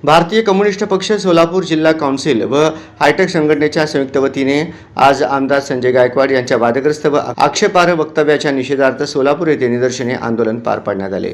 भारतीय कम्युनिस्ट पक्ष सोलापूर जिल्हा काउन्सिल व हायटेक संघटनेच्या संयुक्त वतीने आज आमदार संजय गायकवाड यांच्या वादग्रस्त व आक्षेपार्ह वक्तव्याच्या निषेधार्थ सोलापूर येथे निदर्शने आंदोलन पार पाडण्यात आले।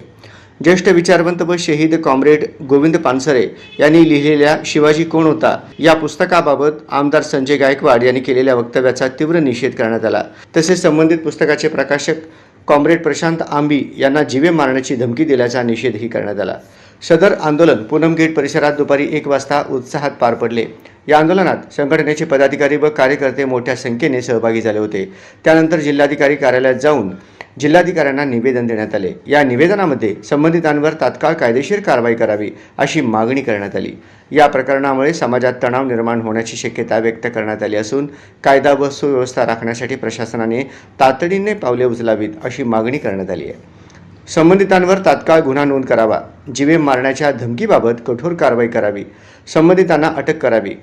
ज्येष्ठ विचारवंत व शहीद कॉम्रेड गोविंद पानसरे यांनी लिहिलेल्या शिवाजी कोण होता या पुस्तकाबाबत आमदार संजय गायकवाड यांनी केलेल्या वक्तव्याचा तीव्र निषेध करण्यात आला। तसेच संबंधित पुस्तकाचे प्रकाशक कॉम्रेड प्रशांत आंबी यांना जीवे मारण्याची धमकी दिल्याचा निषेधही करण्यात आला। सदर आंदोलन पूनम गेट परिसरात दुपारी 1 वाजता उत्साहात पार पडले। या आंदोलनात संघटनेचे पदाधिकारी व कार्यकर्ते मोठ्या संख्येने सहभागी झाले होते। त्यानंतर जिल्हाधिकारी कार्यालयात जाऊन जिल्हाधिकाऱ्यांना निवेदन देण्यात आले। या निवेदनामध्ये संबंधितांवर तात्काळ कायदेशीर कारवाई करावी अशी मागणी करण्यात आली। या प्रकरणामुळे समाजात तणाव निर्माण होण्याची शक्यता व्यक्त करण्यात आली असून कायदा व सुव्यवस्था राखण्यासाठी प्रशासनाने तातडीने पावले उचलावीत अशी मागणी करण्यात आली आहे। संबंधितांवर तात्काळ गुन्हा नोंद करावा, जीवे मारण्याच्या धमकीबाबत कठोर कारवाई करावी, संबंधितांना अटक करावी,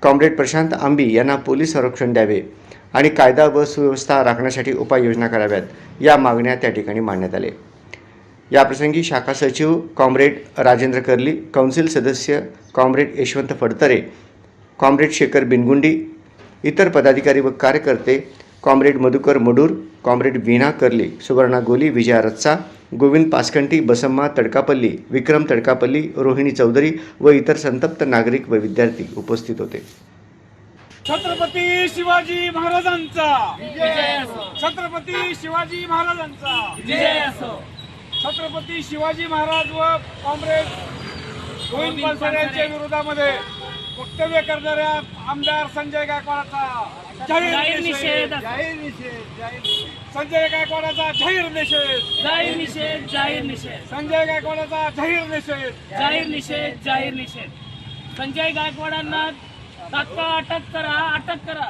कॉम्रेड प्रशांत आंबी यांना पोलीस संरक्षण द्यावे आणि कायदा व सुव्यवस्था राखण्यासाठी उपाययोजना कराव्यात या मागण्या त्या ठिकाणी मांडण्यात आल्या। याप्रसंगी शाखा सचिव कॉम्रेड राजेंद्र कर्ली, काउन्सिल सदस्य कॉम्रेड यशवंत फडतरे, कॉम्रेड शेखर बिनगुंडी, इतर पदाधिकारी व कार्यकर्ते कॉम्रेड मधुकर मडूर, कॉम्रेड वीणा कर्ली, सुवर्णा गोली, विजया रच्चा, गोविंद पासकंटी, बसम्मा तडकापल्ली, विक्रम तडकापल्ली, रोहिणी चौधरी व इतर संतप्त नागरिक व विद्यार्थी उपस्थित होते। छत्रपती शिवाजी महाराजांचा जय असो। छत्रपती शिवाजी महाराजांचा जय असो। छत्रपती शिवाजी महाराज व कॉम्रेड गोविंद पानसरे यांच्या विरोधामध्ये वक्तव्य करणाऱ्या आमदार संजय गायकवाडाचा जाहीर निषेध। संजय गायकवाडाचा जाहीर निषेध। जाहीर निषेध। जाहीर निषेध। संजय गायकवाडाचा जाहीर निषेध। जाहीर निषेध। जाहीर निषेध। संजय गायकवाडांना तात्काळ अटक करा, अटक करा।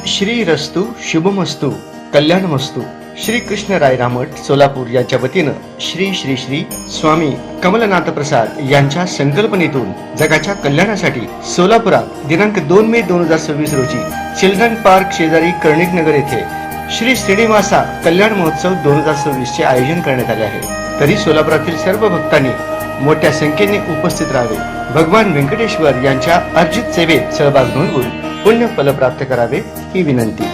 श्री रस्तु शुभमस्तु कल्याणमस्तु श्री कृष्ण राय रामट सोलापूर यांच्या वतीनं श्री श्री श्री स्वामी कमलनाथ प्रसाद यांच्या संकल्पनेतून जगाच्या कल्याणासाठी सोलापुरात दिनांक 2 मे 2026 रोजी चिल्ड्रन पार्क शेजारी कर्णिक नगर येथे श्री श्रीनिवासा कल्याण महोत्सव 2026 चे आयोजन करण्यात आले आहे। तरी सोलापुरातील सर्व भक्तांनी मोठ्या संख्येने उपस्थित राहावे, भगवान व्यंकटेश्वर यांच्या अर्जित सेवेत सहभाग नोंदवून पुण्य फल प्राप्त करावे ही विनंती।